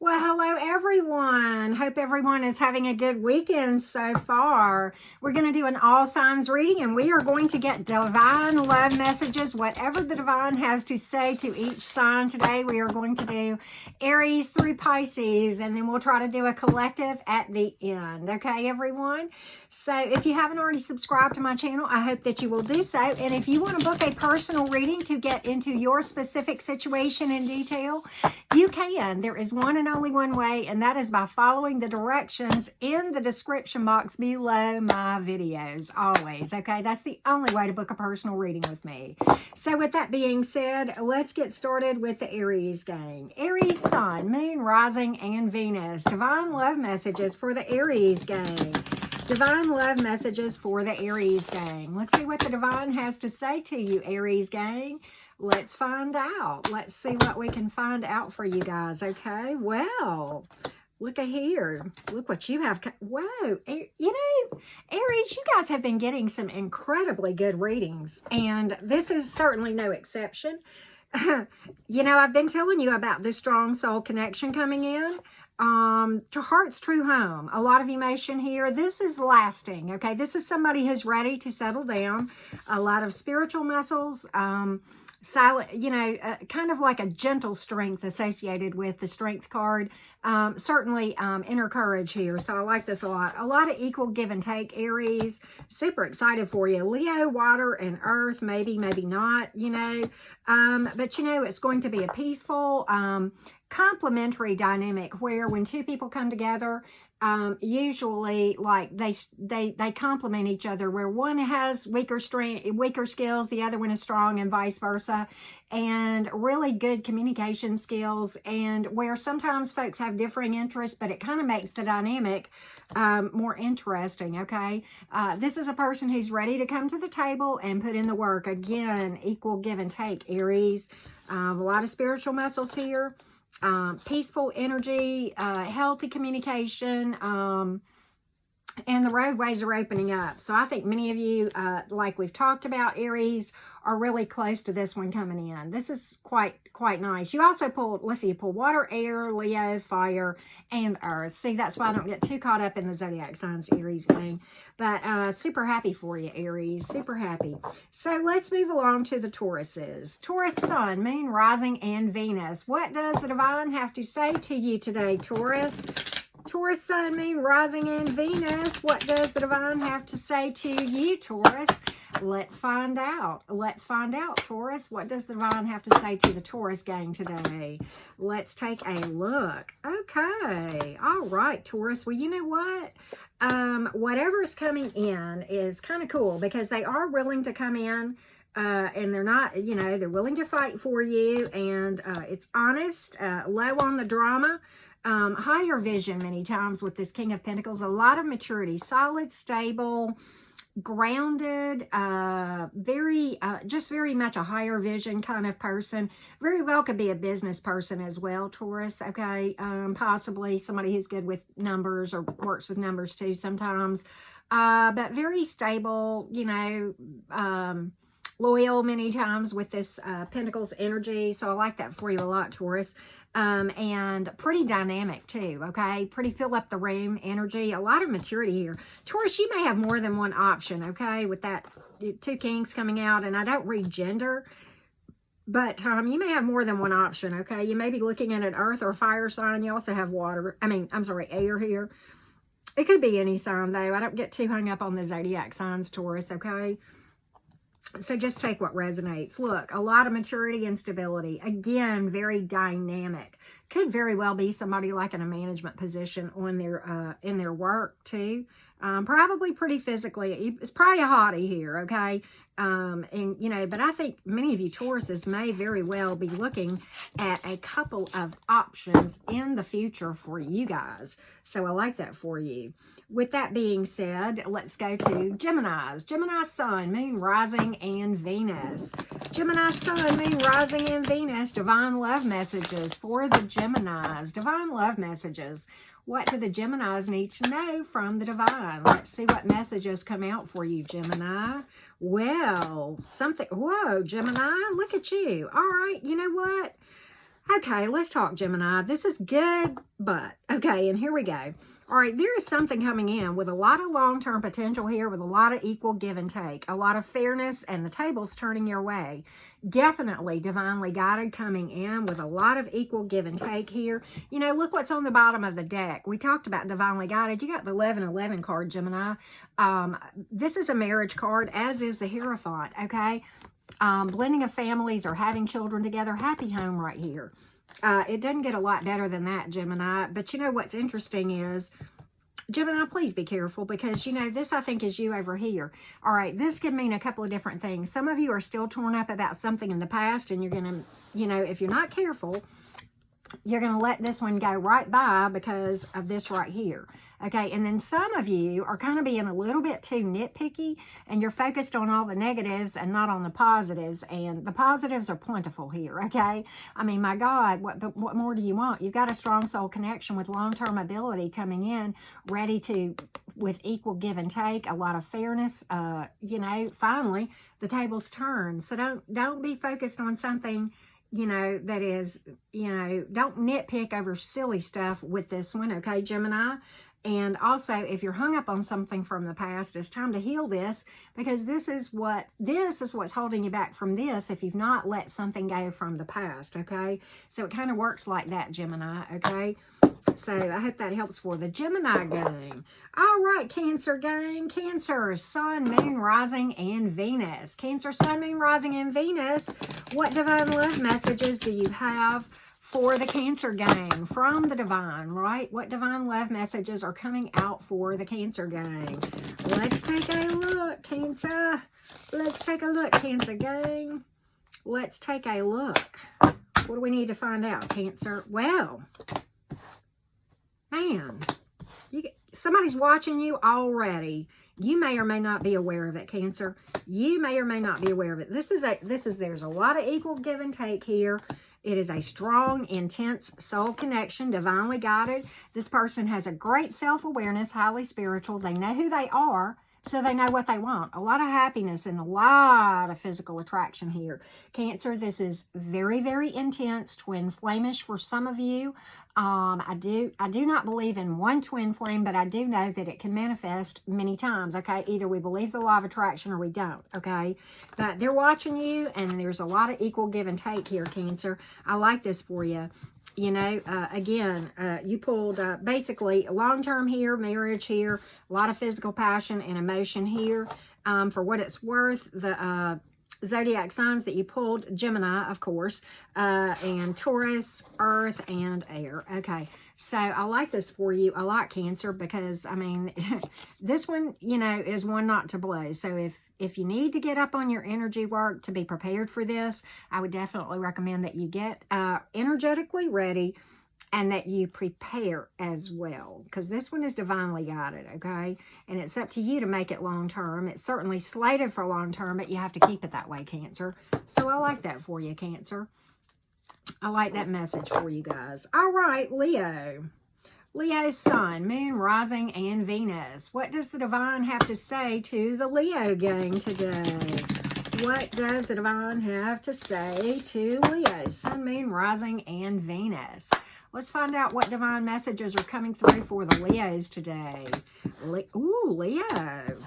Well, hello everyone. Hope everyone is having a good weekend so far. We're going to do an all signs reading and we are going to get divine love messages, whatever the divine has to say to each sign today. We are going to do Aries through Pisces and then we'll try to do a collective at the end. Okay, everyone? So if you haven't already subscribed to my channel, I hope that you will do so. And if you want to book a personal reading to get into your specific situation in detail, you can. There is one and only one way, and that is by following the directions in the description box below my videos, always, okay? That's the only way to book a personal reading with me. So with that being said, let's get started with the Aries gang. Aries Sun, Moon, Rising, and Venus. Divine love messages for the Aries gang. Divine love messages for the Aries gang. Let's see what the divine has to say to you, Aries gang. Let's find out. Let's see what we can find out for you guys, okay? Well, look at here. Look what you have. Whoa. You know, Aries, you guys have been getting some incredibly good readings, and this is certainly no exception. You know, I've been telling you about this strong soul connection coming in. To heart's true home, a lot of emotion here. This is lasting, okay? This is somebody who's ready to settle down. A lot of spiritual muscles, silent, you know, kind of like a gentle strength associated with the strength card. Certainly inner courage here. So I like this a lot. A lot of equal give and take, Aries. Super excited for you. Leo, water, and earth. Maybe, maybe not, you know. But, you know, it's going to be a peaceful, complementary dynamic where when two people come together, usually like they complement each other, where one has weaker skills, the other one is strong, and vice versa, and really good communication skills, and where sometimes folks have differing interests, but it kind of makes the dynamic more interesting. Okay, this is a person who's ready to come to the table and put in the work. Again, equal give and take, Aries. A lot of spiritual muscles here. Peaceful energy, healthy communication, and the roadways are opening up. So I think many of you, like we've talked about, Aries, are really close to this one coming in. This is quite nice. You also pulled, let's see, you pull water, air, Leo, fire, and earth. See, that's why I don't get too caught up in the zodiac signs, Aries gang. But super happy for you, Aries. Super happy. So let's move along to the Tauruses. Taurus Sun, Moon, Rising, and Venus. What does the divine have to say to you today, Taurus? Taurus, Sun, Moon, Rising, and Venus. What does the divine have to say to you, Taurus? Let's find out. Let's find out, Taurus. What does the divine have to say to the Taurus gang today? Let's take a look. Okay. All right, Taurus. Well, you know what? Whatever's coming in is kind of cool because they are willing to come in. And they're not, you know, they're willing to fight for you. And it's honest, low on the drama. Higher vision many times with this King of Pentacles. A lot of maturity, solid, stable, grounded, just very much a higher vision kind of person. Very well could be a business person as well, Taurus, okay? Possibly somebody who's good with numbers or works with numbers too sometimes. But very stable, you know, loyal many times with this Pentacles energy. So I like that for you a lot, Taurus. And pretty dynamic too, okay? Pretty fill up the room energy. A lot of maturity here. Taurus, you may have more than one option, okay? With that two kings coming out, and I don't read gender, but you may have more than one option, okay? You may be looking at an earth or fire sign. You also have water. I'm sorry, air here. It could be any sign, though. I don't get too hung up on the zodiac signs, Taurus, okay? So just take what resonates. Look, a lot of maturity and stability. Again, very dynamic. Could very well be somebody like in a management position on their in their work too. Probably pretty physically. It's probably a hottie here, okay? And, you know, but I think many of you Tauruses may very well be looking at a couple of options in the future for you guys. So I like that for you. With that being said, let's go to Geminis. Gemini Sun, Moon, Rising, and Venus. Gemini Sun, Moon, Rising, and Venus. Divine love messages for the Geminis. Divine love messages. What do the Geminis need to know from the divine? Let's see what messages come out for you, Gemini. Well, something. Whoa, Gemini, look at you. All right, you know what? Okay, let's talk, Gemini. This is good, but okay, and here we go. All right, there is something coming in with a lot of long-term potential here, with a lot of equal give and take, a lot of fairness, and the table's turning your way. Definitely divinely guided coming in with a lot of equal give and take here. You know, look what's on the bottom of the deck. We talked about divinely guided. You got the 1111 card, Gemini. This is a marriage card, as is the Hierophant, okay? Blending of families or having children together. Happy home right here. It doesn't get a lot better than that, Gemini. But you know what's interesting is, Gemini, please be careful, because, you know, this I think is you over here. All right, this could mean a couple of different things. Some of you are still torn up about something in the past, and you're going to, you know, if you're not careful, you're going to let this one go right by because of this right here. Okay, and then some of you are kind of being a little bit too nitpicky, and you're focused on all the negatives and not on the positives, and the positives are plentiful here, okay? I mean, my God, what more do you want? You've got a strong soul connection with long-term ability coming in, ready to, with equal give and take, a lot of fairness. You know, finally, the tables turn. So don't be focused on something, you know, that is, you know, don't nitpick over silly stuff with this one, okay, Gemini? And also, if you're hung up on something from the past, it's time to heal this, because this is what's holding you back from this if you've not let something go from the past, okay? So it kind of works like that, Gemini, okay? So I hope that helps for the Gemini gang. All right, Cancer gang. Cancer, Sun, Moon, Rising, and Venus. Cancer, Sun, Moon, Rising, and Venus. What divine love messages do you have for the Cancer gang from the divine, right? What divine love messages are coming out for the Cancer gang? Let's take a look, Cancer. Let's take a look, Cancer gang. Let's take a look. What do we need to find out, Cancer? Well, man, somebody's watching you already. You may or may not be aware of it, Cancer. You may or may not be aware of it. There's a lot of equal give and take here. It is a strong, intense soul connection, divinely guided. This person has a great self-awareness, highly spiritual. They know who they are, so they know what they want. A lot of happiness and a lot of physical attraction here. Cancer, this is very, very intense, twin flamish for some of you. I do not believe in one twin flame, but I do know that it can manifest many times, okay? Either we believe the law of attraction or we don't, okay? But they're watching you, and there's a lot of equal give and take here, Cancer. I like this for you. You know, again, you pulled basically long-term here, marriage here, a lot of physical passion and emotion here. For what it's worth, the zodiac signs that you pulled, Gemini, of course, and Taurus, Earth, and Air. Okay, so I like this for you. I like Cancer because, I mean, this one, you know, is one not to blow. So if you need to get up on your energy work to be prepared for this, I would definitely recommend that you get energetically ready and that you prepare as well, because this one is divinely guided, okay? And it's up to you to make it long-term. It's certainly slated for long-term, but you have to keep it that way, Cancer. So I like that for you, Cancer. I like that message for you guys. All right, Leo. Leo's Sun, Moon, Rising, and Venus. What does the divine have to say to the Leo gang today? What does the divine have to say to Leo? Sun, Moon, Rising, and Venus. Let's find out what divine messages are coming through for the Leos today. Ooh, Leo.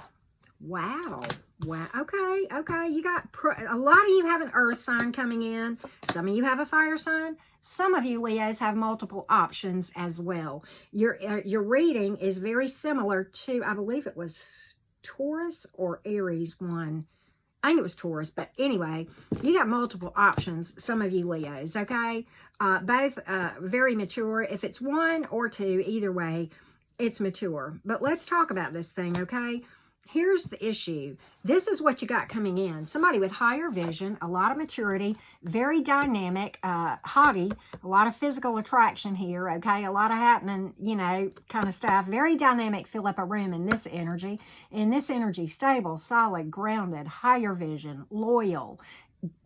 Wow. Wow. Okay. Okay. You got a lot of you have an earth sign coming in. Some of you have a fire sign. Some of you Leos have multiple options as well. Your reading is very similar to, I believe it was Taurus or Aries one. I think it was Taurus, but anyway, you got multiple options, some of you Leos, okay? Both very mature. If it's one or two, either way, it's mature. But let's talk about this thing, okay? Here's the issue. This is what you got coming in. Somebody with higher vision, a lot of maturity, very dynamic, haughty, a lot of physical attraction here, okay? A lot of happening, you know, kind of stuff. Very dynamic, fill up a room in this energy. In this energy, stable, solid, grounded, higher vision, loyal,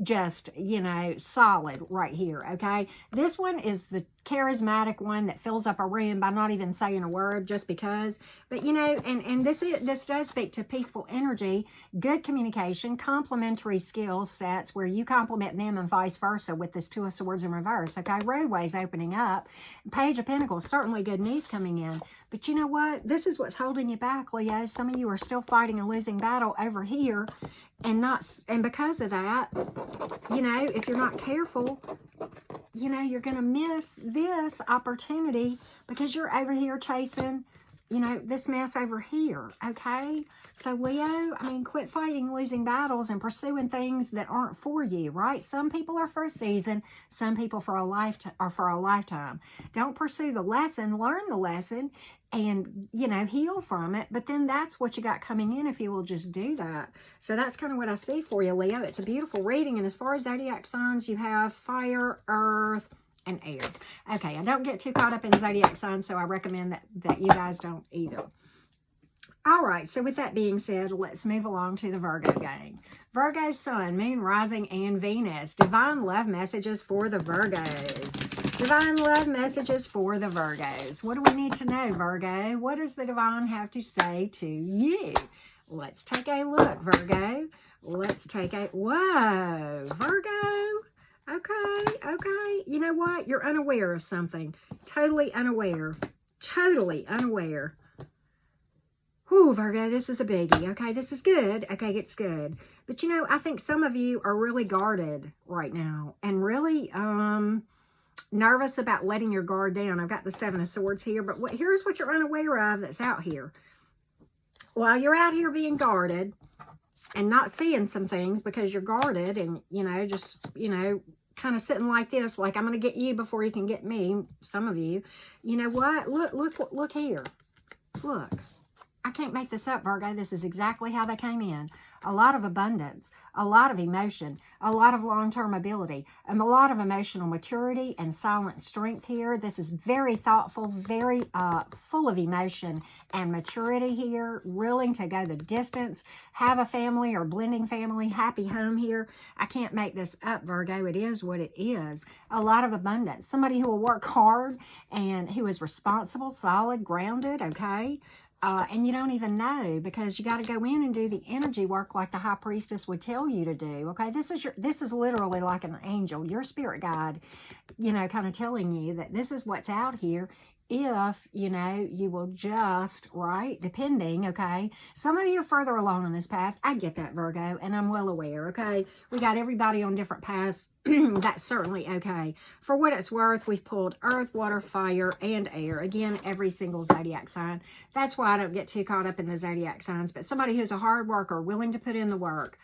just, you know, solid right here, okay? This one is the charismatic one that fills up a room by not even saying a word just because. But, you know, and this does speak to peaceful energy, good communication, complementary skill sets where you complement them and vice versa with this Two of Swords in reverse, okay? Roadways opening up. Page of Pentacles, certainly good news coming in. But you know what? This is what's holding you back, Leo. Some of you are still fighting a losing battle over here. And because of that, you know, if you're not careful, you know, you're going to miss this opportunity because you're over here chasing, you know, this mess over here, okay? So, Leo, I mean, quit fighting losing battles and pursuing things that aren't for you, right? Some people are for a season, some people for a lifetime. Don't pursue the lesson, learn the lesson, and, you know, heal from it. But then that's what you got coming in if you will just do that. So that's kind of what I see for you, Leo. It's a beautiful reading. And as far as zodiac signs, you have fire, earth, and air. Okay, I don't get too caught up in zodiac signs, so I recommend that you guys don't either. All right, so with that being said, let's move along to the Virgo gang. Virgo, Sun, Moon, Rising, and Venus. Divine love messages for the Virgos. Divine love messages for the Virgos. What do we need to know, Virgo? What does the divine have to say to you? Let's take a look, Virgo. Let's take a... Whoa, Virgo. Okay. You know what? You're unaware of something. Totally unaware. Totally unaware. Whew, Virgo, this is a biggie. Okay, this is good. Okay, it's good. But, you know, I think some of you are really guarded right now and really nervous about letting your guard down. I've got the Seven of Swords here, but here's what you're unaware of that's out here. While you're out here being guarded and not seeing some things because you're guarded and, you know, just, you know, kind of sitting like this, like I'm going to get you before you can get me, some of you. You know what? Look here. Look. I can't make this up, Virgo. This is exactly how they came in. A lot of abundance, a lot of emotion, a lot of long-term ability, and a lot of emotional maturity and silent strength here. This is very thoughtful, very full of emotion and maturity here, willing to go the distance, have a family or blending family, happy home here. I can't make this up, Virgo. It is what it is. A lot of abundance. Somebody who will work hard and who is responsible, solid, grounded, okay? And you don't even know because you got to go in and do the energy work like the high priestess would tell you to do. Okay, this is literally like an angel, your spirit guide, you know, kind of telling you that this is what's out here. If, you know, you will just, right, depending, okay? Some of you are further along on this path. I get that, Virgo, and I'm well aware, okay? We got everybody on different paths. That's certainly okay. For what it's worth, we've pulled earth, water, fire, and air. Again, every single zodiac sign. That's why I don't get too caught up in the zodiac signs. But somebody who's a hard worker, willing to put in the work,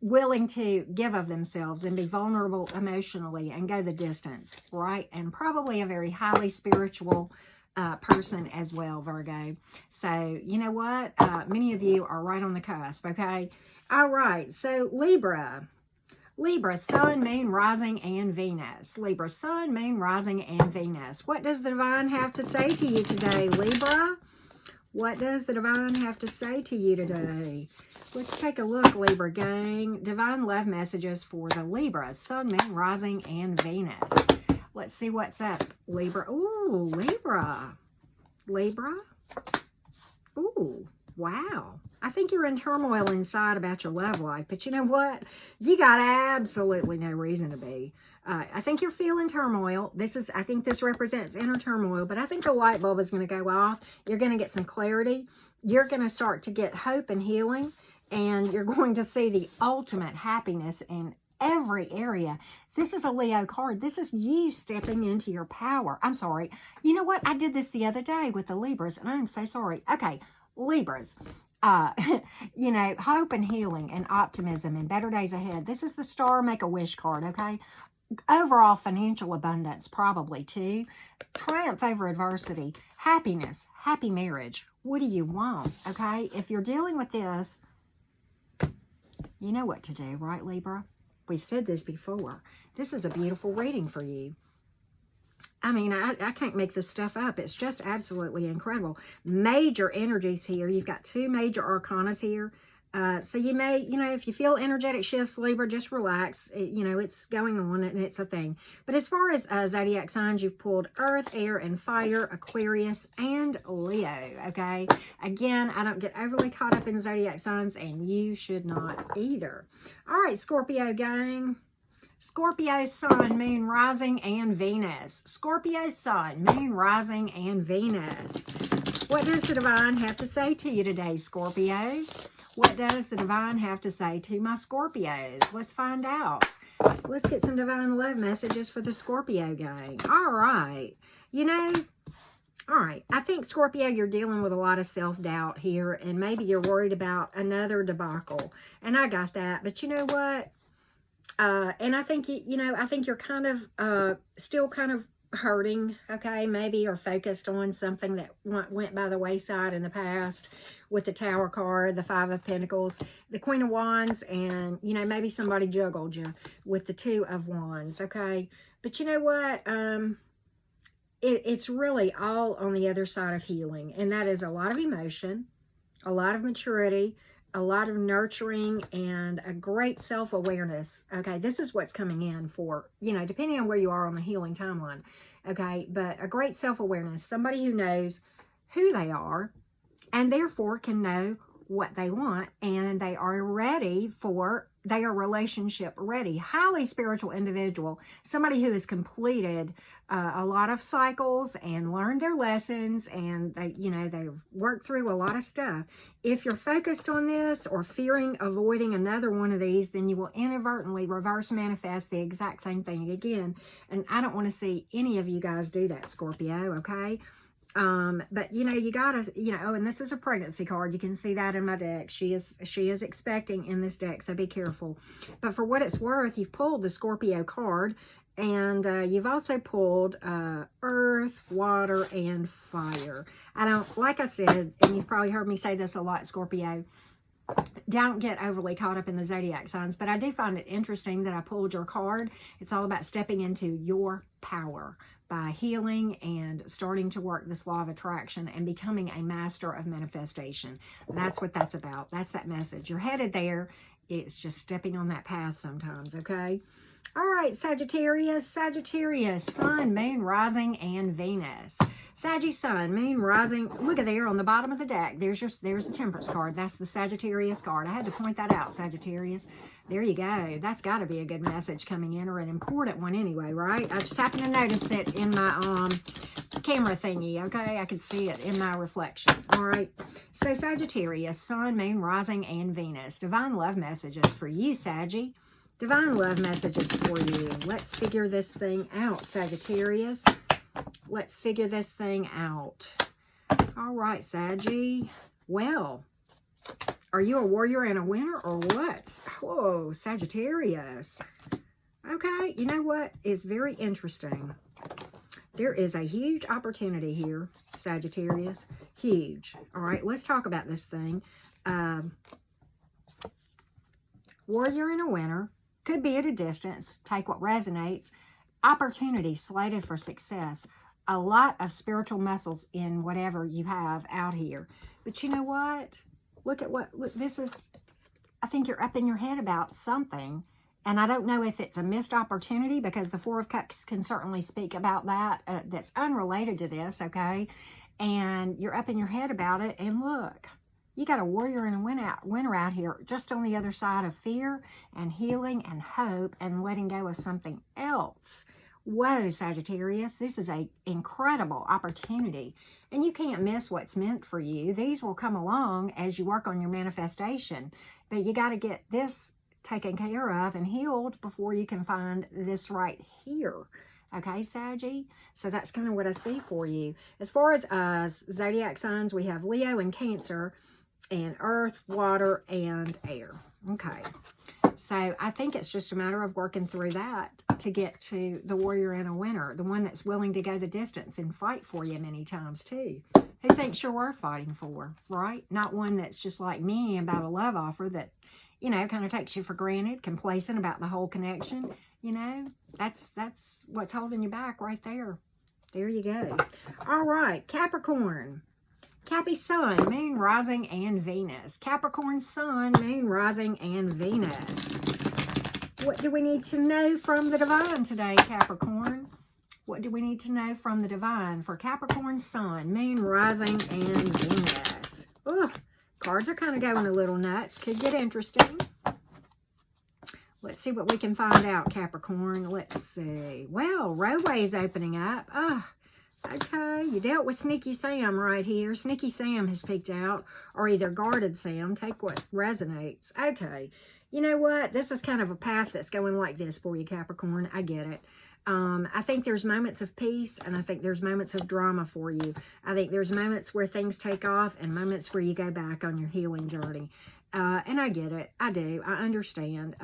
willing to give of themselves and be vulnerable emotionally and go the distance, right? And probably a very highly spiritual person as well, Virgo. So, you know what? Many of you are right on the cusp, okay? All right, so Libra. Libra, Sun, Moon, Rising, and Venus. Libra, Sun, Moon, Rising, and Venus. What does the divine have to say to you today, Libra? What does the divine have to say to you today? Let's take a look, Libra gang. Divine love messages for the Libra, Sun, Moon, Rising, and Venus. Let's see what's up, Libra. Ooh, Libra. Libra. Ooh, wow. I think you're in turmoil inside about your love life, but you know what? You got absolutely no reason to be. I think you're feeling turmoil. I think this represents inner turmoil, but I think the light bulb is going to go off. You're going to get some clarity. You're going to start to get hope and healing, and you're going to see the ultimate happiness in every area. This is a Leo card. This is you stepping into your power. I'm sorry. You know what? I did this the other day with the Libras, and I'm so sorry. Okay, Libras. You know, hope and healing and optimism and better days ahead. This is the Star Make-A-Wish card, okay? Overall financial abundance, probably too. Triumph over adversity. Happiness. Happy marriage. What do you want, okay? If you're dealing with this, you know what to do, right, Libra? We've said this before. This is a beautiful reading for you. I mean, I can't make this stuff up. It's just absolutely incredible. Major energies here. You've got two major arcanas here. So you may, if you feel energetic shifts, Libra, just relax. It's going on and it's a thing. But as far as zodiac signs, you've pulled Earth, Air, and Fire, Aquarius, and Leo, okay? Again, I don't get overly caught up in zodiac signs, and you should not either. All right, Scorpio gang. Scorpio, Sun, Moon, Rising, and Venus. Scorpio, Sun, Moon, Rising, and Venus. What does the Divine have to say to you today, Scorpio? What does the Divine have to say to my Scorpios? Let's find out. Let's get some Divine Love messages for the Scorpio gang. All right. All right. I think, Scorpio, you're dealing with a lot of self-doubt here, and maybe you're worried about another debacle. And I got that. But you know what? And I think, I think you're kind of still kind of hurting, okay, maybe, or focused on something that went by the wayside in the past with the Tower card, the Five of Pentacles, the Queen of Wands, and, maybe somebody juggled you with the Two of Wands, okay? But you know what? It's really all on the other side of healing, and that is a lot of emotion, a lot of maturity, a lot of nurturing, and a great self-awareness. Okay, this is what's coming in for, depending on where you are on the healing timeline. Okay, but a great self-awareness, somebody who knows who they are and therefore can know what they want, and they are relationship ready, highly spiritual individual, somebody who has completed a lot of cycles and learned their lessons, and they've worked through a lot of stuff. If you're focused on this or avoiding another one of these, then you will inadvertently reverse manifest the exact same thing again. And I don't want to see any of you guys do that, Scorpio, okay? But you gotta, and this is a pregnancy card. You can see that in my deck. She is expecting in this deck, so be careful. But for what it's worth, you've pulled the Scorpio card, and you've also pulled Earth, Water, and Fire. Like I said, and you've probably heard me say this a lot, Scorpio, don't get overly caught up in the zodiac signs, but I do find it interesting that I pulled your card. It's all about stepping into your power by healing and starting to work this law of attraction and becoming a master of manifestation. That's what that's about. That's that message. You're headed there. It's just stepping on that path sometimes, okay? All right, Sagittarius, Sun, Moon, Rising, and Venus. Saggy, Sun, Moon, Rising. Look at there on the bottom of the deck. There's the Temperance card. That's the Sagittarius card. I had to point that out, Sagittarius. There you go. That's got to be a good message coming in, or an important one anyway, right? I just happened to notice it in my camera thingy, okay? I could see it in my reflection, all right? So Sagittarius, Sun, Moon, Rising, and Venus. Divine love messages for you, Saggy. Divine love messages for you. Let's figure this thing out, Sagittarius. Let's figure this thing out. All right, Saggy. Well, are you a warrior and a winner, or what? Whoa, Sagittarius. Okay, you know what is very interesting? There is a huge opportunity here, Sagittarius. Huge. All right, let's talk about this thing. Warrior and a winner. Could be at a distance. Take what resonates. Opportunity slated for success. A lot of spiritual muscles in whatever you have out here. But you know what? Look, this is, I think you're up in your head about something. And I don't know if it's a missed opportunity, because the Four of Cups can certainly speak about that. That's unrelated to this, okay? And you're up in your head about it. And look, you got a warrior and a winner out here, just on the other side of fear and healing and hope and letting go of something else. Whoa, Sagittarius, this is an incredible opportunity, and you can't miss what's meant for you. These will come along as you work on your manifestation, but you got to get this taken care of and healed before you can find this right here. Okay, Saggy? So that's kind of what I see for you. As far as zodiac signs, we have Leo and Cancer, and Earth, Water, and Air. Okay. So I think it's just a matter of working through that to get to the warrior and a winner, the one that's willing to go the distance and fight for you many times too. Who thinks you're worth fighting for, right? Not one that's just like me about a love offer that, kind of takes you for granted, complacent about the whole connection. That's what's holding you back right there. There you go. All right, Capricorn. Cappy Sun, Moon, Rising, and Venus. Capricorn Sun, Moon, Rising, and Venus. What do we need to know from the divine today, Capricorn? What do we need to know from the divine for Capricorn Sun, Moon, Rising, and Venus? Ugh, cards are kind of going a little nuts. Could get interesting. Let's see what we can find out, Capricorn. Let's see. Well, roadway's opening up. Oh, okay. You dealt with Sneaky Sam right here. Sneaky Sam has peeked out, or either Guarded Sam. Take what resonates. Okay. You know what? This is kind of a path that's going like this for you, Capricorn. I get it. I think there's moments of peace, and I think there's moments of drama for you. I think there's moments where things take off and moments where you go back on your healing journey. And I get it. I do. I understand.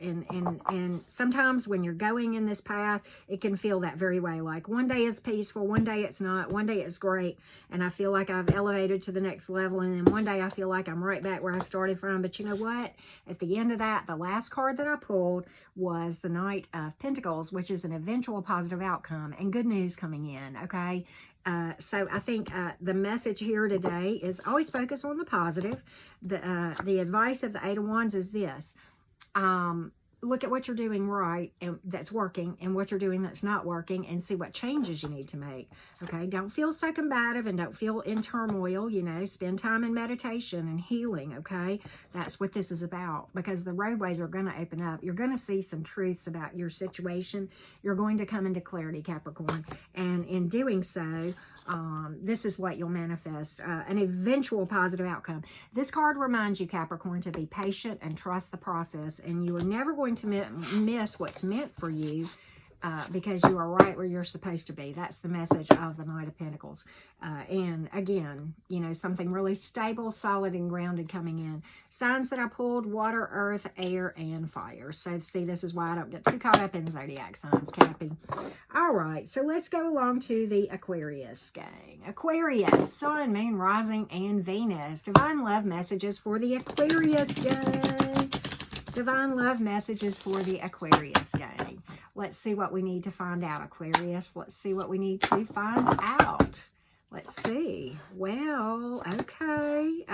And sometimes when you're going in this path, it can feel that very way. Like one day is peaceful, one day it's not, one day it's great, and I feel like I've elevated to the next level, and then one day I feel like I'm right back where I started from. But you know what? At the end of that, the last card that I pulled was the Knight of Pentacles, which is an eventual positive outcome and good news coming in, okay? So I think the message here today is always focus on the positive. The advice of the Eight of Wands is this. Look at what you're doing right and that's working, and what you're doing that's not working, and see what changes you need to make. Okay, don't feel so combative and don't feel in turmoil. You know, spend time in meditation and healing. Okay, that's what this is about, because the roadways are going to open up. You're going to see some truths about your situation. You're going to come into clarity, Capricorn, and in doing so, this is what you'll manifest, an eventual positive outcome. This card reminds you, Capricorn, to be patient and trust the process, and you are never going to miss what's meant for you, because you are right where you're supposed to be. That's the message of the Knight of Pentacles. And again, you know, something really stable, solid, and grounded coming in. Signs that I pulled: water, earth, air, and fire. So see, this is why I don't get too caught up in zodiac signs, Cappy. All right, so let's go along to the Aquarius gang. Aquarius, Sun, Moon, Rising, and Venus. Divine love messages for the Aquarius gang. Divine love messages for the Aquarius gang. Let's see what we need to find out, Aquarius. Let's see what we need to find out. Let's see. Well, okay.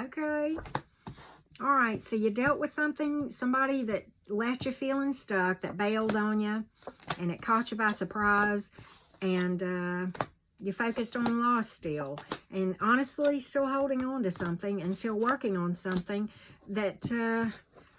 All right, so you dealt with somebody that left you feeling stuck, that bailed on you, and it caught you by surprise, and you focused on loss still, and honestly still holding on to something and still working on something that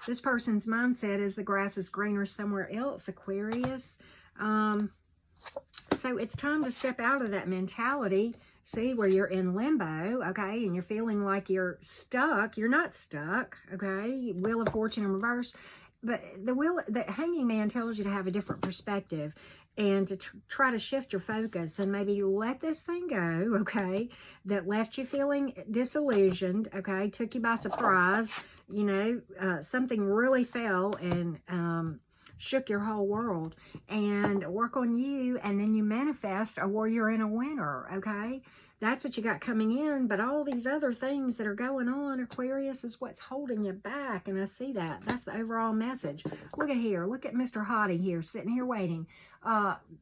this person's mindset is the grass is greener somewhere else, Aquarius. So it's time to step out of that mentality, see, where you're in limbo, okay, and you're feeling like you're stuck. You're not stuck, okay? Wheel of Fortune in reverse. But the Hanging Man tells you to have a different perspective and to try to shift your focus and maybe let this thing go, okay, that left you feeling disillusioned, okay, took you by surprise. You know, something really fell and shook your whole world, and work on you, and then you manifest a warrior and a winner, okay? That's what you got coming in, but all these other things that are going on, Aquarius, is what's holding you back, and I see that. That's the overall message. Look at here. Look at Mr. Hottie here, sitting here waiting.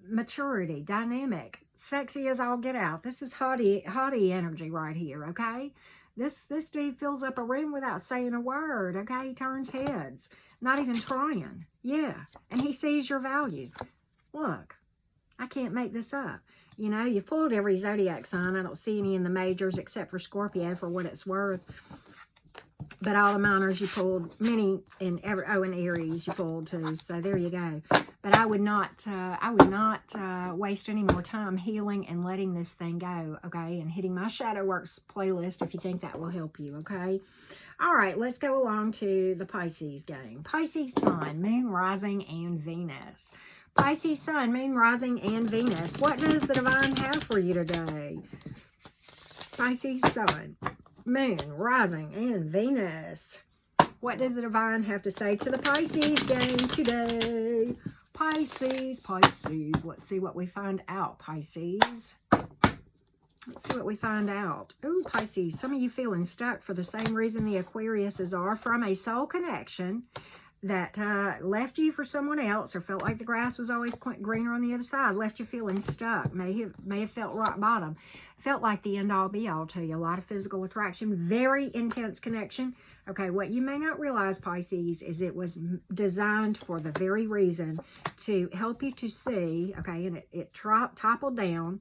Maturity, dynamic, sexy as all get out. This is hottie energy right here, okay? This dude fills up a room without saying a word, okay? He turns heads, not even trying. Yeah, and he sees your value. Look, I can't make this up. You know, you've pulled every zodiac sign. I don't see any in the majors except for Scorpio for what it's worth. But all the minors you pulled, many in and Aries you pulled too. So there you go. But I would not waste any more time healing and letting this thing go, okay? And hitting my Shadow Works playlist if you think that will help you, okay? All right, let's go along to the Pisces gang. Pisces Sun, Moon, Rising, and Venus. Pisces Sun, Moon, Rising, and Venus. What does the divine have for you today? Pisces Sun, Moon, Rising, and Venus. What does the divine have to say to the Pisces gang today? Pisces. Let's see what we find out, Pisces. Let's see what we find out. Ooh, Pisces, some of you feeling stuck for the same reason the Aquariuses are, from a soul connection. that left you for someone else, or felt like the grass was always greener on the other side, left you feeling stuck, may have felt rock bottom, felt like the end all be all to you. A lot of physical attraction, very intense connection. Okay, what you may not realize, Pisces, is it was designed for the very reason to help you to see, okay, and it toppled down.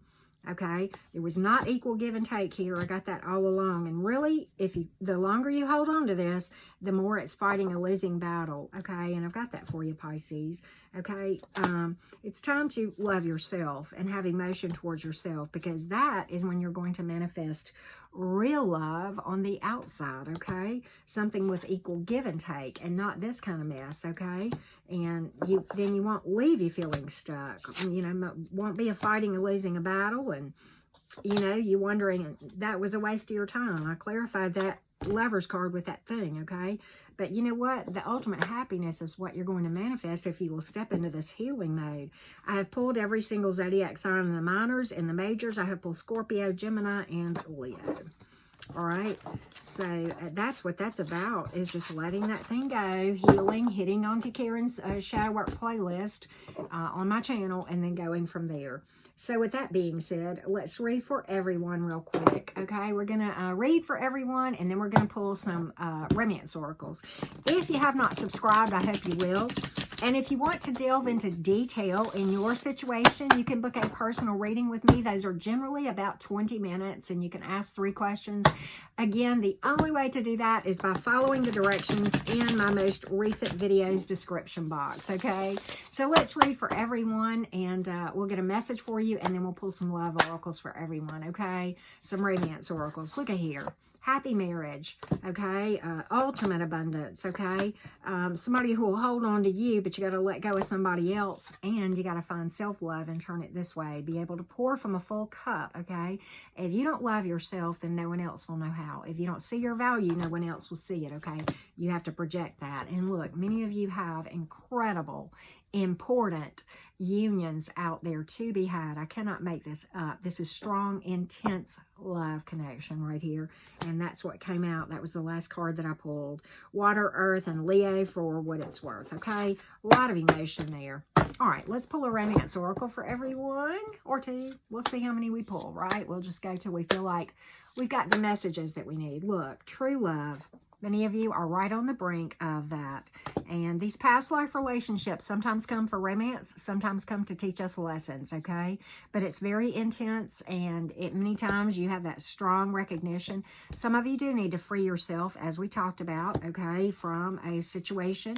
Okay, there was not equal give and take here. I got that all along. And really, the longer you hold on to this, the more it's fighting a losing battle. Okay, and I've got that for you, Pisces. Okay, it's time to love yourself and have emotion towards yourself, because that is when you're going to manifest real love on the outside. Okay, something with equal give and take, and not this kind of mess. Okay, and then you won't leave you feeling stuck. You know, won't be a fighting or losing a battle, and you know, you wondering that was a waste of your time. I clarified that Lover's card with that thing. Okay, but you know what? The ultimate happiness is what you're going to manifest if you will step into this healing mode. I have pulled every single zodiac sign in the minors and the majors. I have pulled Scorpio, Gemini, and Leo. All right, so that's what that's about, is just letting that thing go, healing, hitting onto Karen's shadow work playlist on my channel, and then going from there. So with that being said, let's read for everyone real quick. Okay, we're going to read for everyone, and then we're going to pull some romance oracles. If you have not subscribed, I hope you will. And if you want to delve into detail in your situation, you can book a personal reading with me. Those are generally about 20 minutes, and you can ask 3 questions. Again, the only way to do that is by following the directions in my most recent video's description box, okay? So let's read for everyone, and we'll get a message for you, and then we'll pull some love oracles for everyone, okay? Some romance oracles. Look at here. Happy marriage, okay? Ultimate abundance, okay? Somebody who will hold on to you, but you got to let go of somebody else, and you got to find self-love and turn it this way. Be able to pour from a full cup, okay? If you don't love yourself, then no one else will know how. If you don't see your value, no one else will see it, okay? You have to project that. And look, many of you have incredible, important unions out there to be had. I cannot make this up. This is strong, intense love connection right here. And that's what came out. That was the last card that I pulled. Water, Earth, and Leo for what it's worth. Okay. A lot of emotion there. All right. Let's pull a romance oracle for everyone, or 2. We'll see how many we pull, right? We'll just go till we feel like we've got the messages that we need. Look, true love. Many of you are right on the brink of that. And these past life relationships sometimes come for romance, sometimes come to teach us lessons, okay? But it's very intense, and many times you have that strong recognition. Some of you do need to free yourself, as we talked about, okay, from a situation.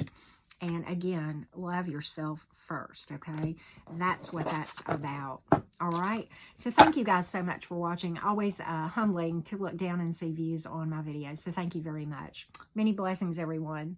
And again, love yourself first, okay? That's what that's about. All right. So thank you guys so much for watching. Always humbling to look down and see views on my videos. So thank you very much. Many blessings, everyone.